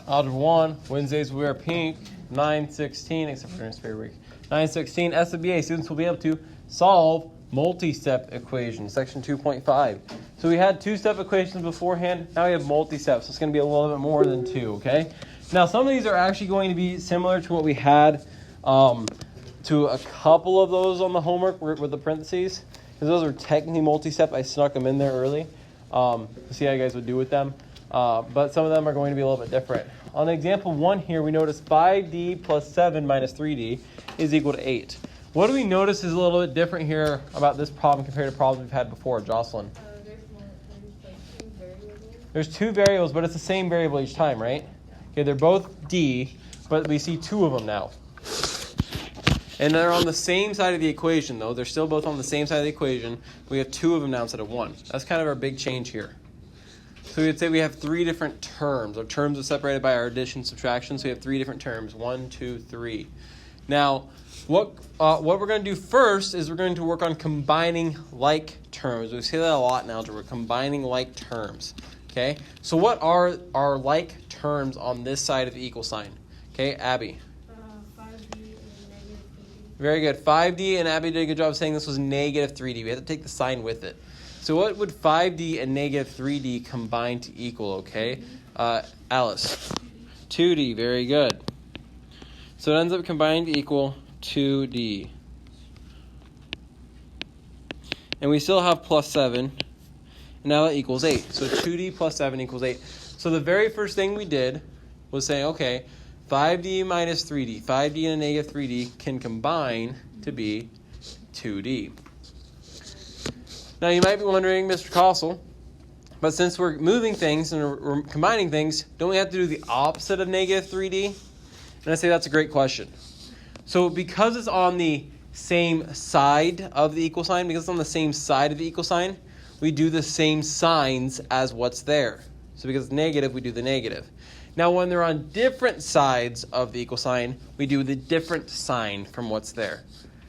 Algebra 1, Wednesdays we wear pink, 9:16, except for during spare week. 9:16, SWA, students will be able to solve multi-step equations, section 2.5. So we had two-step equations beforehand, now we have multi-steps, so it's going to be a little bit more than two, okay? Now some of these are actually going to be similar to what we had to a couple of those on the homework with the parentheses, because those are technically multi-step. I snuck them in there early to see how you guys would do with them. But some of them are going to be a little bit different. On example 1 here, we notice 5d plus 7 minus 3d is equal to 8. What do we notice is a little bit different here about this problem compared to problems we've had before, Jocelyn? There's two variables, but it's the same variable each time, right? Okay, they're both d, but we see two of them now. And they're on the same side of the equation, though. They're still both on the same side of the equation. We have two of them now instead of one. That's kind of our big change here. So we would say we have three different terms. Our terms are separated by our addition, subtraction. So we have three different terms. 1, 2, 3. Now, what we're going to do first is we're going to work on combining like terms. We say that a lot in algebra, combining like terms. Okay? So what are our like terms on this side of the equal sign? Okay, Abby. 5d and negative 3d. Very good. 5d, and Abby did a good job of saying this was negative 3d. We have to take the sign with it. So what would 5d and negative 3d combine to equal, okay? Alice. 2d, very good. So it ends up combining to equal 2d. And we still have plus 7. And now that equals 8. So 2d plus 7 equals 8. So the very first thing we did was say, okay, 5d minus 3d. 5d and a negative 3d can combine to be 2d. Now you might be wondering, Mr. Kossel, but since we're moving things and we're combining things, don't we have to do the opposite of negative 3d? And I say that's a great question. So because it's on the same side of the equal sign, because it's on the same side of the equal sign, we do the same signs as what's there. So because it's negative, we do the negative. Now when they're on different sides of the equal sign, we do the different sign from what's there.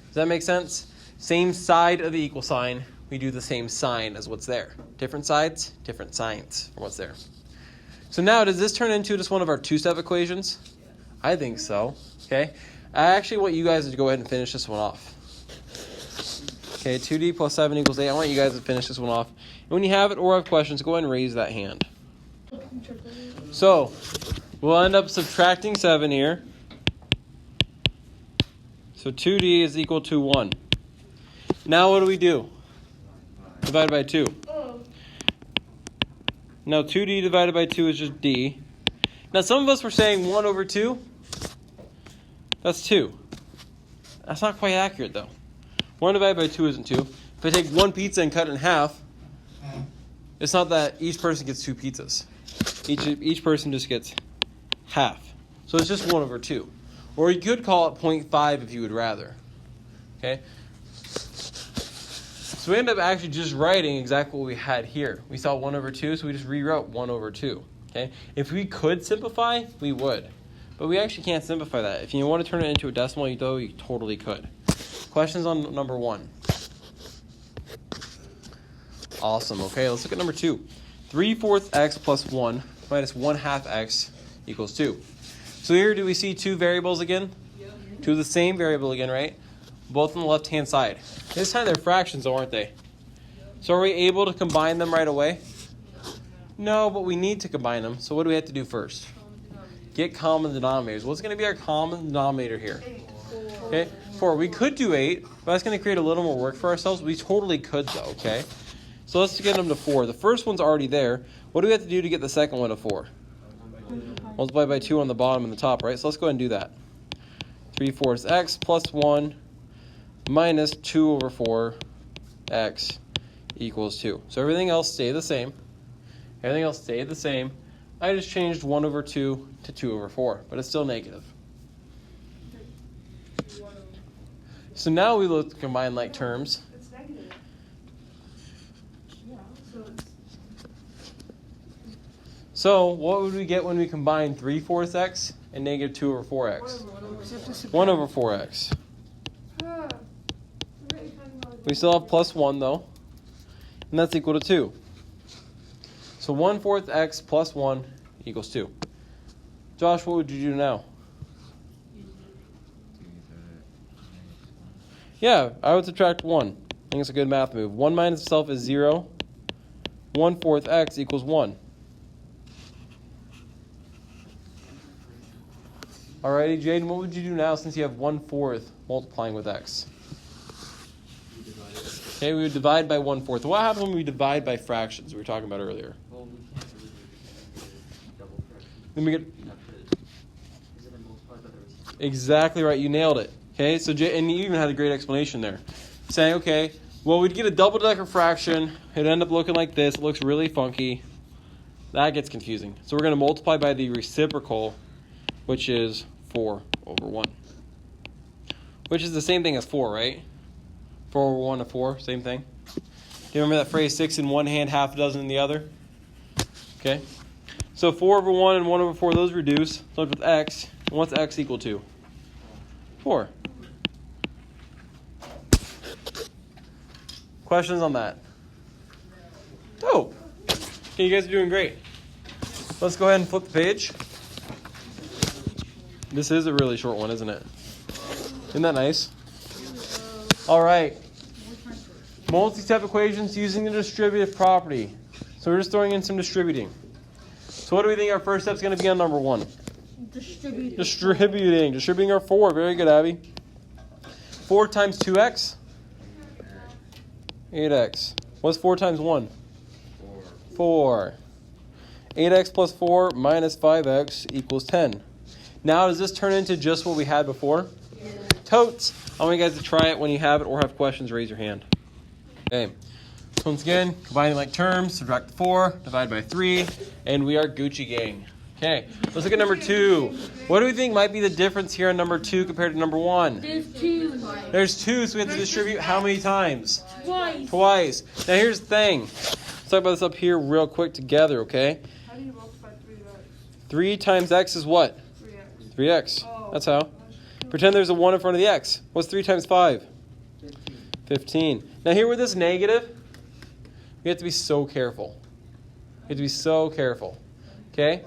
Does that make sense? Same side of the equal sign, we do the same sign as what's there. Different sides, different signs from what's there. So now, does this turn into just one of our two-step equations? I think so. Okay. I actually want you guys to go ahead and finish this one off. Okay, 2d plus 7 equals 8. I want you guys to finish this one off. And when you have it or have questions, go ahead and raise that hand. So, we'll end up subtracting 7 here. So 2d is equal to 1. Now what do we do? Divided by 2. Now 2d divided by 2 is just d. Now some of us were saying 1 over 2. That's 2. That's not quite accurate though. 1 divided by 2 isn't 2. If I take one pizza and cut it in half, it's not that each person gets 2 pizzas. Each person just gets half. So it's just 1 over 2. Or you could call it 0.5 if you would rather. Okay? So we end up actually just writing exactly what we had here. We saw 1 over 2, so we just rewrote 1 over 2. Okay? If we could simplify, we would. But we actually can't simplify that. If you want to turn it into a decimal, though, you totally could. Questions on number 1? Awesome. Okay, let's look at number 2. 3/4 x plus 1 minus 1/2 x equals 2. So here, do we see two variables again? Yep. Two of the same variable again, right? Both on the left-hand side. This time they're fractions, though, aren't they? So are we able to combine them right away? No, but we need to combine them. So what do we have to do first? Get common denominators. What's going to be our common denominator here? 4. Okay, 4. We could do 8, but that's going to create a little more work for ourselves. We totally could, though, okay? So let's get them to 4. The first one's already there. What do we have to do to get the second one to 4? Multiply by 2 on the bottom and the top, right? So let's go ahead and do that. 3/4 x plus 1 minus 2 over 4 x equals 2. So everything else stayed the same. Everything else stayed the same. I just changed 1 over 2 to 2 over 4, but it's still negative. So now we look to combine like terms. It's negative. Yeah, So what would we get when we combine 3/4 x and negative 2 over 4x? 1 over 4x. We still have plus 1 though, and that's equal to 2. So 1/4 x plus 1 equals 2. Josh, what would you do now? Yeah, I would subtract 1. I think it's a good math move. 1 minus itself is 0. 1/4 x equals 1. Alrighty, Jaden, what would you do now since you have 1/4 multiplying with x? Okay, we would divide by 1/4. What happens when we divide by fractions we were talking about earlier? Well, we can't really double fraction. Then we get Is it multiplied by the reciprocal? exactly right. You nailed it. Okay, so and you even had a great explanation there, saying, okay, well, we'd get a double-decker fraction. It'd end up looking like this. It looks really funky. That gets confusing. So we're going to multiply by the reciprocal, which is 4/1, which is the same thing as 4, right? 4/1 of 4, same thing. Do you remember that phrase, 6 in one hand, half a dozen in the other? Okay. So 4/1 and 1/4, those reduce. So with x, and what's x equal to? 4. Questions on that? Oh, okay, you guys are doing great. Let's go ahead and flip the page. This is a really short one, isn't it? Isn't that nice? All right. Multi-step equations using the distributive property. So we're just throwing in some distributing. So what do we think our first step is going to be on number 1? Distributing our 4. Very good, Abby. 4 times 2x? 8x. What's 4 times 1? 4. 8x plus 4 minus 5x equals 10. Now, does this turn into just what we had before? Yeah. Totes. I want you guys to try it. When you have it or have questions, raise your hand. Okay. So once again, combining like terms, subtract 4, divide by 3, and we are Gucci gang. Okay, let's look at number 2. What do we think might be the difference here on number 2 compared to number 1? There's 2. There's 2, so we have to distribute how many times? Twice. Twice. Now here's the thing. Let's talk about this up here real quick together, okay? How do you multiply 3x? 3 times x is what? 3x. 3x. Oh. That's how. Pretend there's a 1 in front of the x. What's 3 times 5? 15. 15. Now here with this negative, we have to be so careful. We have to be so careful. Okay?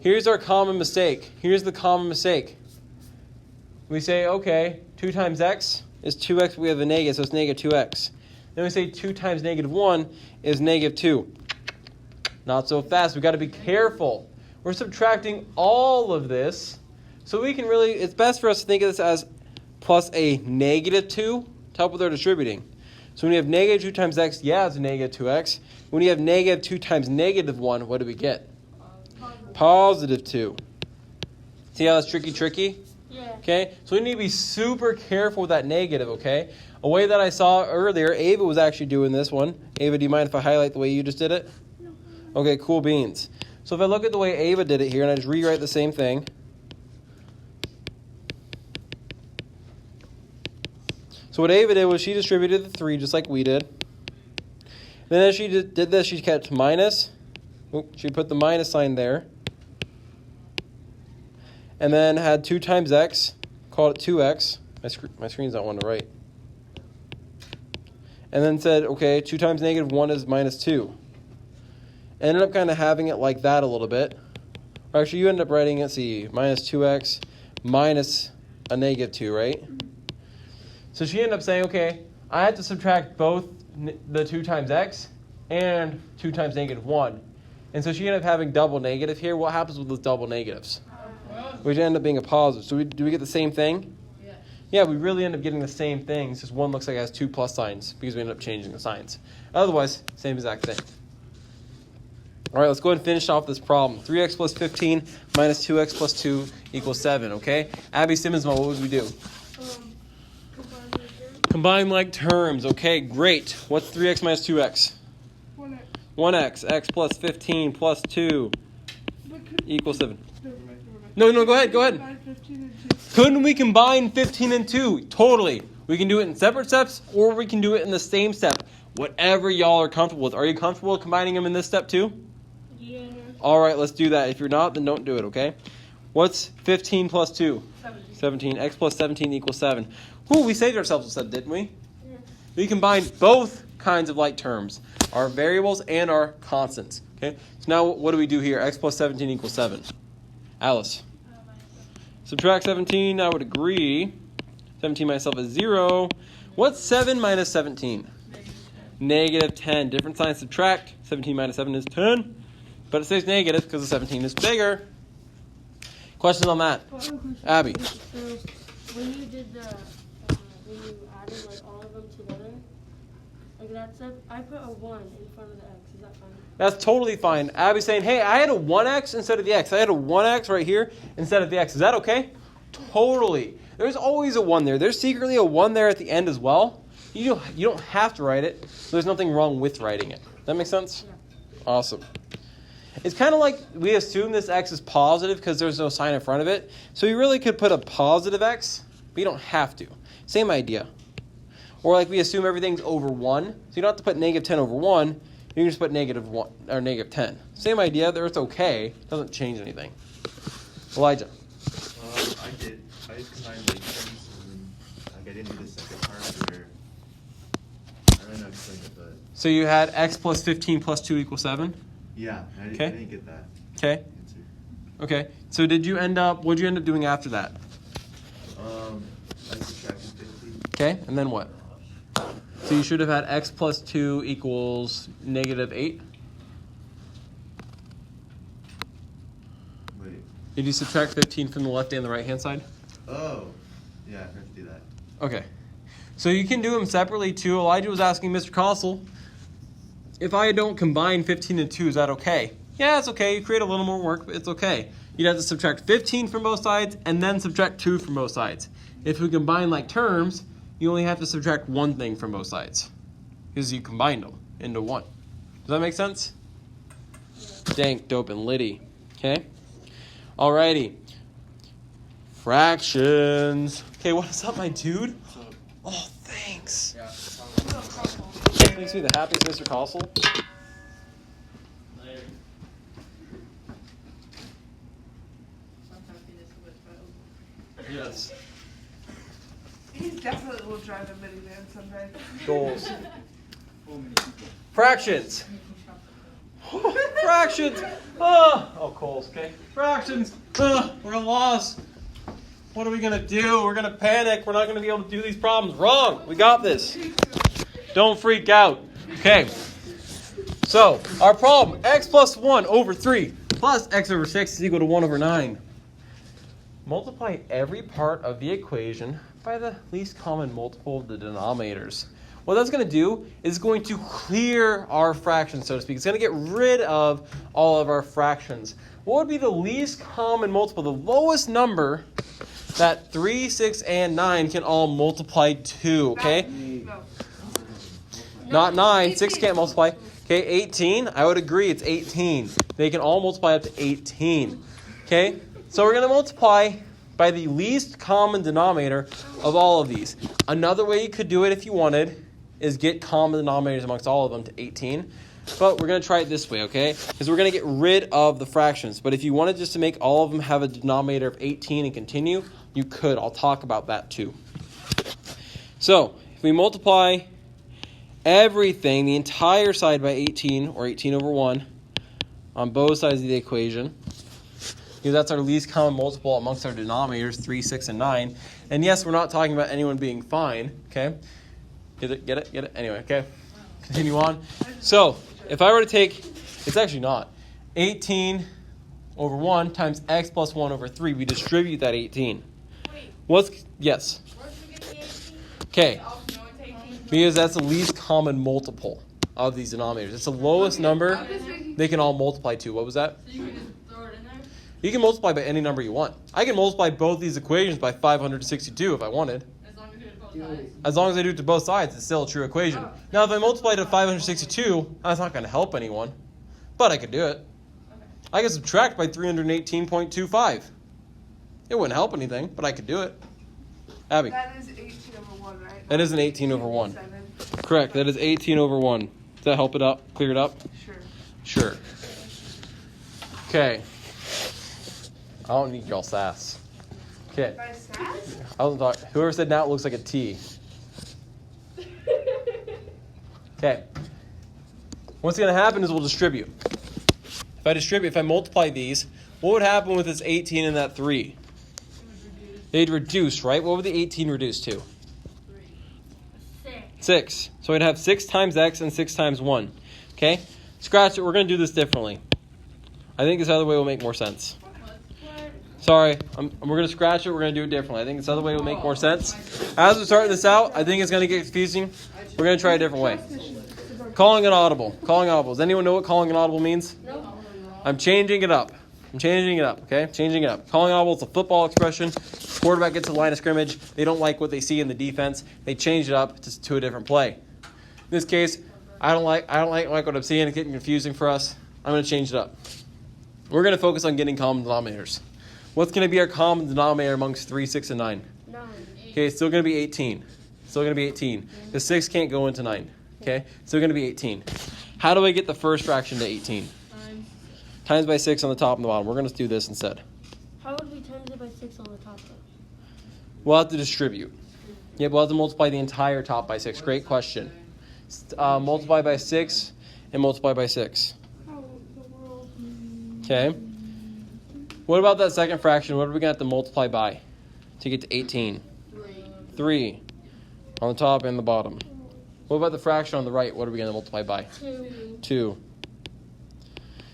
Here's our common mistake. Here's the common mistake. We say, okay, 2 times x is 2x, we have a negative, so it's negative 2x. Then we say 2 times negative 1 is negative 2. Not so fast. We've got to be careful. We're subtracting all of this. So we can really, it's best for us to think of this as plus a negative 2 to help with our distributing. So when you have negative 2 times x, yeah, it's a negative 2x. When you have negative 2 times negative 1, what do we get? Positive 2. See how that's tricky? Yeah. Okay? So we need to be super careful with that negative, okay? A way that I saw earlier, Ava was actually doing this one. Ava, do you mind if I highlight the way you just did it? No. Okay, cool beans. So if I look at the way Ava did it here, and I just rewrite the same thing. So what Ava did was she distributed the 3 just like we did. Then as she did this, she kept minus. She put the minus sign there. And then had 2 times x, called it 2x. My screen's not one to write. And then said, okay, 2 times negative 1 is minus 2. Ended up kind of having it like that a little bit. Or actually, you end up writing it, see, minus 2x minus a negative 2, right? So she ended up saying, okay, I have to subtract both the 2 times x and 2 times negative 1. And so she ended up having double negative here. What happens with those double negatives? Which end up being a positive. So do we get the same thing? Yeah. Yeah, we really end up getting the same thing. It's just one looks like it has 2 plus signs because we end up changing the signs. Otherwise, same exact thing. All right, let's go ahead and finish off this problem. 3x plus 15 minus 2x plus 2 equals 7, okay? Abby Simmons, what would we do? Combine the terms. Combine like terms. Okay, great. What's 3x minus 2x? 1x. 1x. X plus 15 plus 2 But could equals 7. no, No, go ahead. combine 15 and 2. Couldn't we combine 15 and 2? Totally. We can do it in separate steps, or we can do it in the same step. Whatever y'all are comfortable with. Are you comfortable with combining them in this step too? Yeah. All right, let's do that. If you're not, then don't do it, okay? What's 15 plus 2? 17. 17. X plus 17 equals 7. Ooh, we saved ourselves a step, didn't we? Yeah. We combined both kinds of like terms, our variables and our constants. Okay. So now what do we do here? X plus 17 equals 7. Alice. minus 17. Subtract 17, I would agree. 17 minus 7 is 0. What's 7 minus 17? Negative 10. Different sign, subtract. 17 minus 7 is 10. But it says negative because the 17 is bigger. Questions on that? Abby. So when you did the, when you added like all of them together, like that's I put a 1 in front of the x. Is that fine? That's totally fine. Abby's saying, hey, I had a 1x instead of the x. I had a 1x right here instead of the x. Is that okay? Totally. There's always a 1 there. There's secretly a 1 there at the end as well. You don't have to write it. So there's nothing wrong with writing it. That make sense? Yeah. Awesome. It's kind of like we assume this x is positive because there's no sign in front of it. So you really could put a positive x, but you don't have to. Same idea. Or like we assume everything's over 1. So you don't have to put negative 10 over 1. You can just put negative 1 or negative 10. Same idea. There it's okay. Doesn't change anything. Elijah. I did. I just combined like terms and then I didn't do the second part where I don't know how to explain it, but So you had x plus 15 plus 2 equals 7. yeah, I Okay. didn't get that Okay. answer. Okay. So what'd you end up doing after that? I subtracted 50. Okay. And then what? So you should have had x plus 2 equals negative 8. Wait. Did you subtract 15 from the left and the right hand side? Oh, yeah, I forgot to do that. Okay. So you can do them separately too. Elijah was asking Mr. Kossel, if I don't combine 15 and 2, is that okay? Yeah, it's okay. You create a little more work, but it's okay. You'd have to subtract 15 from both sides and then subtract 2 from both sides. If we combine like terms, you only have to subtract one thing from both sides because you combined them into one. Does that make sense? Dank, dope, and litty. Okay? Alrighty. Fractions. Okay, what's up, my dude? Oh, thanks. Makes me the happiest, Mr. Kossel. Yes. He definitely will drive a minivan someday. Goals. Fractions. Fractions. Oh, Coles, okay. Fractions. We're a loss. What are we going to do? We're going to panic. We're not going to be able to do these problems. Wrong. We got this. Don't freak out. Okay. So, our problem, x plus 1 over 3 plus x over 6 is equal to 1 over 9. Multiply every part of the equation by the least common multiple of the denominators. What that's going to do is going to clear our fractions, so to speak. It's going to get rid of all of our fractions. What would be the least common multiple, the lowest number that 3, 6, and 9 can all multiply to, okay? No. Not 9. 6 can't multiply. Okay, 18. I would agree it's 18. They can all multiply up to 18. Okay? So we're going to multiply by the least common denominator of all of these. Another way you could do it if you wanted is get common denominators amongst all of them to 18. But we're going to try it this way, okay? Because we're going to get rid of the fractions. But if you wanted just to make all of them have a denominator of 18 and continue, you could. I'll talk about that too. So, if we multiply everything, the entire side by 18, or 18 over 1, on both sides of the equation, because that's our least common multiple amongst our denominators, 3, 6, and 9. And yes, we're not talking about anyone being fine, okay? Get it? Anyway, okay? Continue on. So, if I were to take, it's actually not, 18 over 1 times x plus 1 over 3, we distribute that 18. Wait, Yes. where did we get the 18? Okay. Oh, no, it's 18. Because that's the least common multiple of these denominators. It's the lowest number they can all multiply to. What was that? So you can just throw it in there? You can multiply by any number you want. I can multiply both these equations by 562 if I wanted. As long as you do it both sides. As long as I do it to both sides, it's still a true equation. Now, if I multiply to 562, that's not going to help anyone. But I could do it. I could subtract by 318.25. It wouldn't help anything, but I could do it. Abby. That is 18 over 1, right? That is an 18 over 1. 7. Correct. That is 18 over 1. Does that help it up? Clear it up? Sure. Sure. Okay. I don't need y'all sass. Okay. By sass? I wasn't talking. Whoever said now it looks like a T. Okay. What's going to happen is we'll distribute. If I multiply these, what would happen with this 18 and that 3? They'd reduce, right? What would the 18 reduce to? 6. So I'd have 6 times x and 6 times 1. Okay? Scratch it. We're going to do this differently. I think this other way will make more sense. Sorry. We're going to scratch it. We're going to do it differently. I think this other way will make more sense. As we're starting this out, I think it's going to get confusing. We're going to try a different way. Calling an audible. Calling audible. Does anyone know what calling an audible means? No. I'm changing it up. Okay? Changing it up. Calling audible is a football expression. Quarterback gets to the line of scrimmage. They don't like what they see in the defense. They change it up to a different play. In this case, I don't like what I'm seeing. It's getting confusing for us. I'm going to change it up. We're going to focus on getting common denominators. What's going to be our common denominator amongst 3, 6, and 9? 9. Okay, it's still going to be 18. Still going to be 18. Because 6 can't go into 9. Okay? Still going to be 18. How do I get the first fraction to 18? Times by 6 on the top and the bottom. We're going to do this instead. How would we times it by 6 on the top though? We'll have to distribute. Yeah, we'll have to multiply the entire top by 6. Great question. Multiply by 6 and multiply by 6. Okay. What about that second fraction? What are we going to have to multiply by to get to 18? 3 on the top and the bottom. What about the fraction on the right? What are we going to multiply by? 2. 2.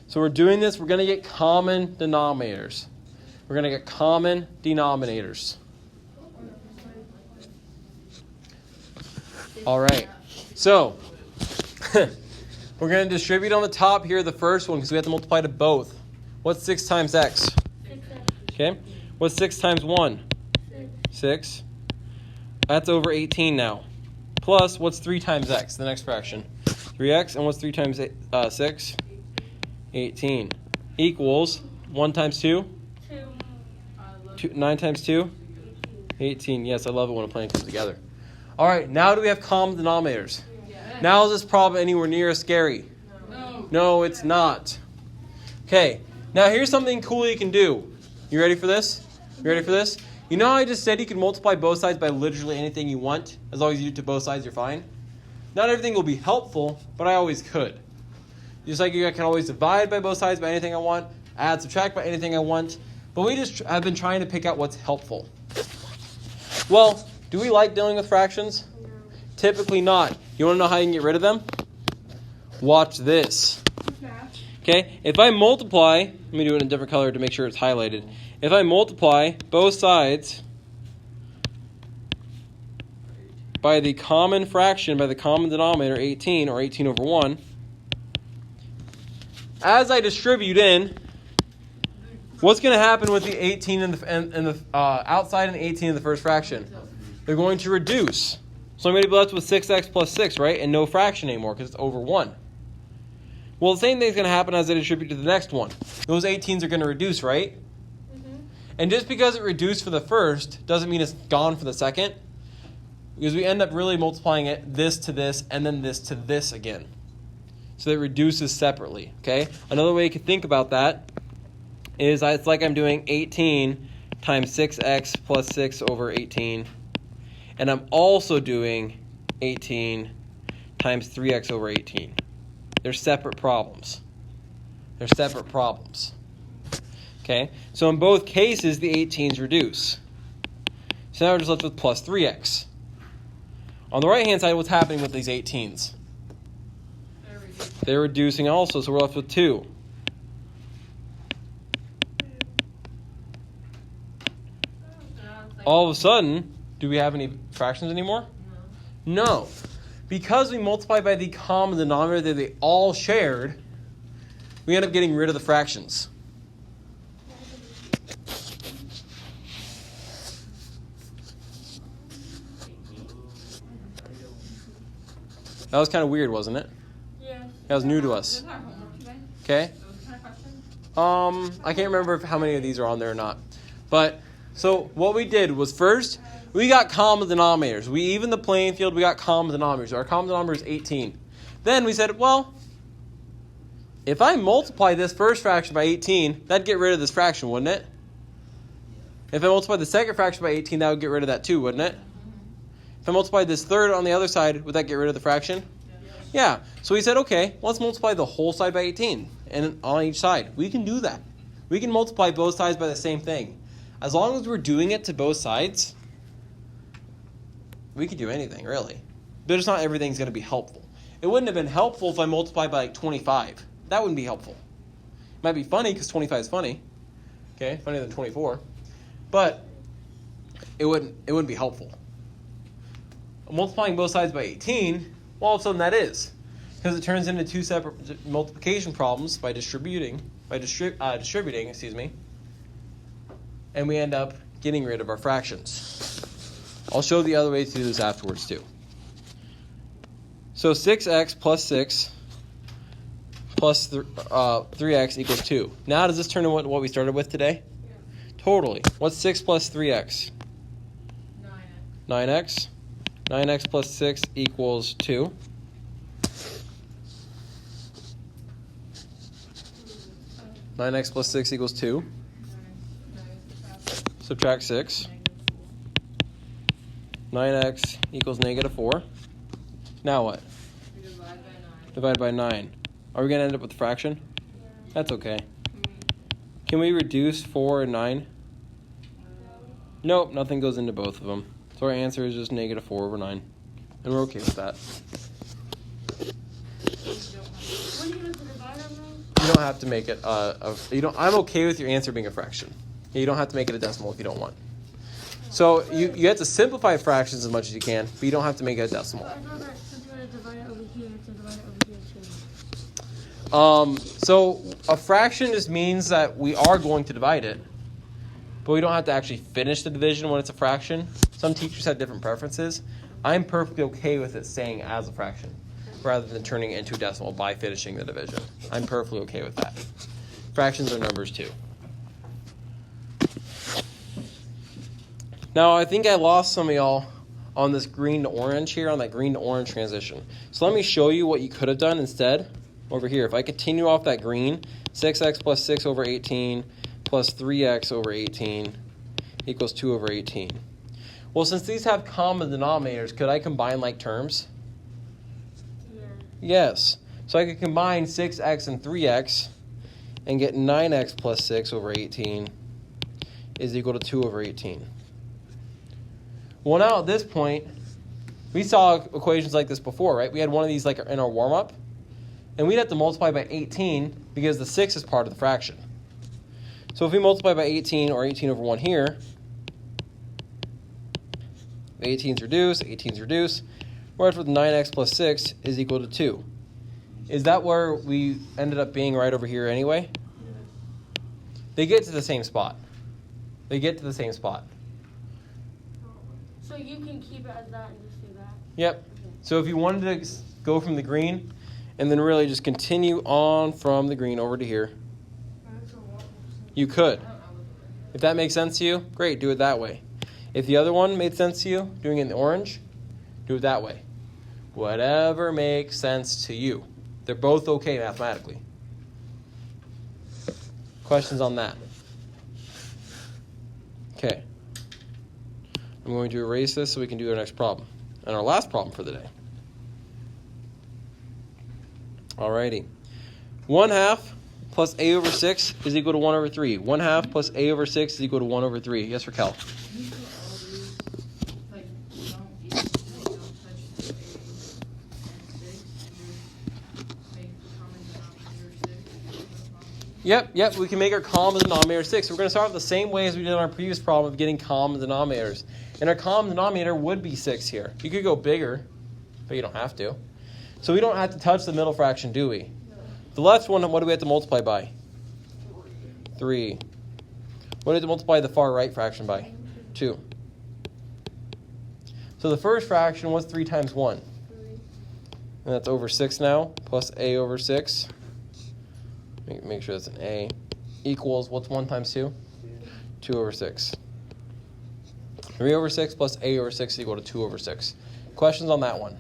So we're doing this. We're going to get common denominators. We're going to get common denominators. All right. So we're going to distribute on the top here the first one because we have to multiply to both. What's 6 times x? 6x. Okay. What's 6 times 1? 6. That's over 18 now. Plus, what's 3 times x, the next fraction? 3x. And what's 3 times 6? 18. Equals 1 times 2? 9 times 2? 18. Yes, I love it when a plan comes together. All right, now do we have common denominators? Now is this problem anywhere near as scary? No, it's not. Okay, now here's something cool you can do. You ready for this? You know how I just said you can multiply both sides by literally anything you want? As long as you do it to both sides, you're fine. Not everything will be helpful, but I always could. Just like I can always divide by both sides by anything I want, add, subtract by anything I want. But we just have been trying to pick out what's helpful. Well, do we like dealing with fractions? No. Typically not. You want to know how you can get rid of them? Watch this. Okay, if I multiply, let me do it in a different color to make sure it's highlighted. If I multiply both sides by the common fraction, by the common denominator, 18, or 18 over 1, as I distribute in, what's going to happen with the 18 and the outside and 18 in the first fraction? They're going to reduce. So I'm going to be left with 6x plus 6, right? And no fraction anymore because it's over 1. Well, the same thing's going to happen as I distribute to the next one. Those 18s are going to reduce, right? Mm-hmm. And just because it reduced for the first doesn't mean it's gone for the second. Because we end up really multiplying it this to this and then this to this again. So it reduces separately, okay? Another way you could think about that is it's like I'm doing 18 times 6x plus 6 over 18. And I'm also doing 18 times 3x over 18. They're separate problems. Okay? So in both cases, the 18s reduce. So now we're just left with plus 3x. On the right-hand side, what's happening with these 18s? They're reducing also, so we're left with 2. All of a sudden, do we have any fractions anymore? No. Because we multiply by the common denominator that they all shared, we end up getting rid of the fractions. That was kind of weird, wasn't it? Yeah. That was new to us. Okay? I can't remember how many of these are on there or not. But, so what we did was first, we got common denominators. We evened the playing field, we got common denominators. Our common denominator is 18. Then we said, well, if I multiply this first fraction by 18, that'd get rid of this fraction, wouldn't it? If I multiply the second fraction by 18, that would get rid of that too, wouldn't it? If I multiply this third on the other side, would that get rid of the fraction? Yeah. So we said, okay, let's multiply the whole side by 18 and on each side. We can do that. We can multiply both sides by the same thing. As long as we're doing it to both sides, we could do anything, really. But just not everything's going to be helpful. It wouldn't have been helpful if I multiplied by like 25. That wouldn't be helpful. It might be funny because 25 is funny. Okay, funnier than 24. But it wouldn't be helpful. Multiplying both sides by 18, well, all of a sudden that is. Because it turns into two separate multiplication problems by distributing, excuse me. And we end up getting rid of our fractions. I'll show the other way to do this afterwards too. So 6x plus 6 plus 3x equals 2. Now does this turn into what we started with today? Yeah. Totally. What's 6 plus 3x? 9x. 9x plus 6 equals 2. Mm-hmm. 9x plus 6 equals 2. Subtract 6. 9x equals negative 4. Now what? Divide by 9. Are we going to end up with a fraction? Yeah. That's okay. Can we reduce 4 and 9? Nope, nothing goes into both of them. So our answer is just negative 4 over 9. And we're okay with that. What do you have to divide on those? You don't have to make it I'm okay with your answer being a fraction. You don't have to make it a decimal if you don't want. So you have to simplify fractions as much as you can, but you don't have to make it a decimal. I thought that since we're going to divide it over here, to divide it over here too. So a fraction just means that we are going to divide it, but we don't have to actually finish the division when it's a fraction. Some teachers have different preferences. I'm perfectly okay with it staying as a fraction rather than turning it into a decimal by finishing the division. I'm perfectly okay with that. Fractions are numbers too. Now, I think I lost some of y'all on this green to orange here, on that green to orange transition. So let me show you what you could have done instead over here. If I continue off that green, 6x plus 6 over 18 plus 3x over 18 equals 2 over 18. Well, since these have common denominators, could I combine like terms? Yeah. Yes. So I could combine 6x and 3x and get 9x plus 6 over 18 is equal to 2 over 18. Well, now at this point, we saw equations like this before, right? We had one of these like in our warm-up, and we'd have to multiply by 18 because the 6 is part of the fraction. So if we multiply by 18 or 18 over 1 here, 18's reduce, we're left with 9x plus 6 is equal to 2. Is that where we ended up being right over here anyway? They get to the same spot. So you can keep it as that and just do that? Yep. Okay. So if you wanted to go from the green and then really just continue on from the green over to here, you could. If that makes sense to you, great, do it that way. If the other one made sense to you, doing it in the orange, do it that way. Whatever makes sense to you. They're both okay mathematically. Questions on that? Okay. I'm going to erase this so we can do our next problem. And our last problem for the day. Alrighty. 1/2 plus a over 6 is equal to 1 over 3. 1/2 plus a over 6 is equal to 1 over 3. Yes, Raquel? Yep, we can make our common denominator 6. We're going to start with the same way as we did in our previous problem of getting common denominators. And our common denominator would be 6 here. You could go bigger, but you don't have to. So we don't have to touch the middle fraction, do we? The left one, what do we have to multiply by? 3. What do we have to multiply the far right fraction by? 2. So the first fraction, what's 3 times 1? 3. And that's over 6 now, plus a over 6. Make sure that's an a. Equals, what's 1 times 2? 2 over 6. 3 over 6 plus a over 6 is equal to 2 over 6. Questions on that one?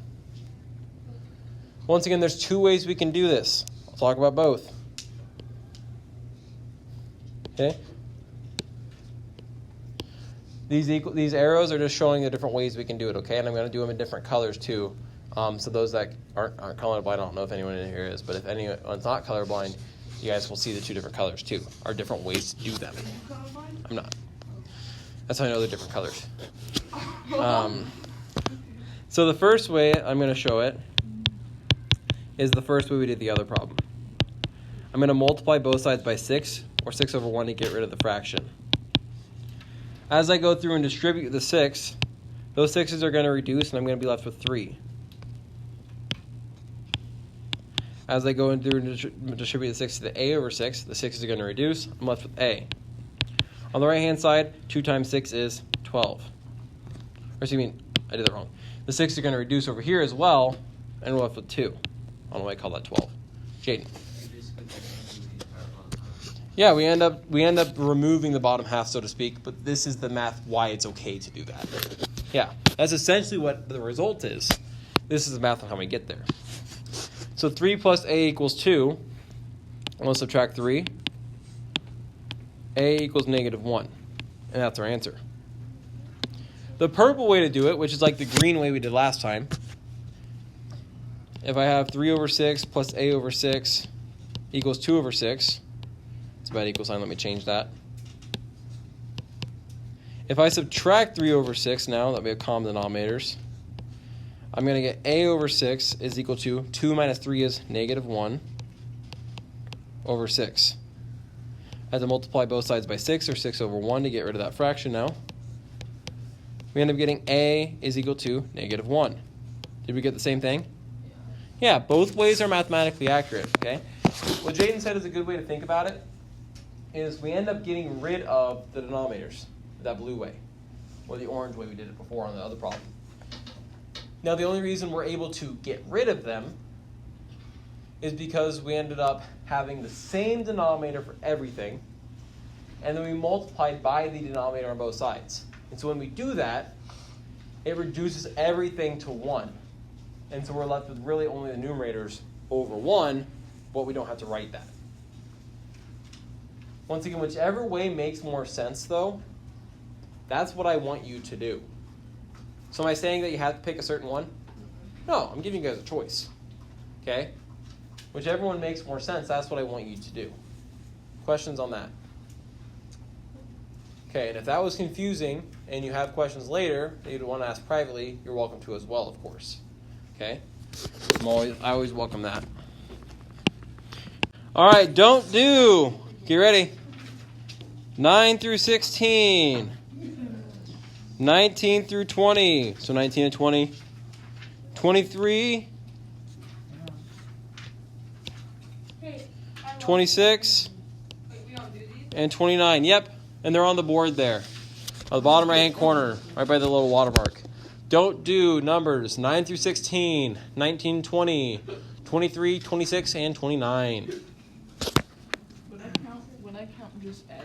Once again, there's 2 ways we can do this. I'll talk about both. Okay? These arrows are just showing the different ways we can do it, okay? And I'm going to do them in different colors too. So those that aren't colorblind, I don't know if anyone in here is, but if anyone's not colorblind, you guys will see the two different colors too, or different ways to do them. I'm not. That's how I know they're different colors. So the first way I'm going to show it is the first way we did the other problem. I'm going to multiply both sides by 6, or 6 over 1 to get rid of the fraction. As I go through and distribute the 6, those 6's are going to reduce, and I'm going to be left with 3. As I go through and distribute the 6 to the a over 6, the 6's are going to reduce. I'm left with a. On the right-hand side, 2 times 6 is 12. Or excuse me, I did that wrong. The 6 are going to reduce over here as well, and we're left with 2. I don't know why I call that 12. Jaden. You basically just remove the entire bottom half. Yeah, we end up removing the bottom half, so to speak, but this is the math why it's okay to do that. Yeah, that's essentially what the result is. This is the math on how we get there. So 3 plus a equals 2. I'm going to subtract 3. A equals negative 1. And that's our answer. The purple way to do it, which is like the green way we did last time, if I have 3 over 6 plus a over 6 equals 2 over 6, it's about equal sign, let me change that. If I subtract 3 over 6 now, that we have common denominators, I'm going to get a over 6 is equal to 2 minus 3 is negative 1 over 6. I have to multiply both sides by 6, or 6 over 1 to get rid of that fraction now. We end up getting a is equal to negative 1. Did we get the same thing? Yeah, both ways are mathematically accurate, okay? What Jaden said is a good way to think about it is we end up getting rid of the denominators, that blue way, or the orange way we did it before on the other problem. Now, the only reason we're able to get rid of them is because we ended up having the same denominator for everything, and then we multiplied by the denominator on both sides. And so when we do that, it reduces everything to 1. And so we're left with really only the numerators over 1, but we don't have to write that. Once again, whichever way makes more sense, though, that's what I want you to do. So am I saying that you have to pick a certain one? No, I'm giving you guys a choice. Okay? Whichever one makes more sense, that's what I want you to do. Questions on that? Okay, and if that was confusing and you have questions later that you'd want to ask privately, you're welcome to as well, of course. Okay? I always welcome that. All right, don't do. Get ready. 9 through 16. 19 through 20. So 19 and 20. 23. 26. And 29. Yep. And they're on the board there. On the bottom right-hand corner, right by the little watermark. Don't do numbers 9 through 16, 19, 20, 23, 26, and 29. When I count, just add.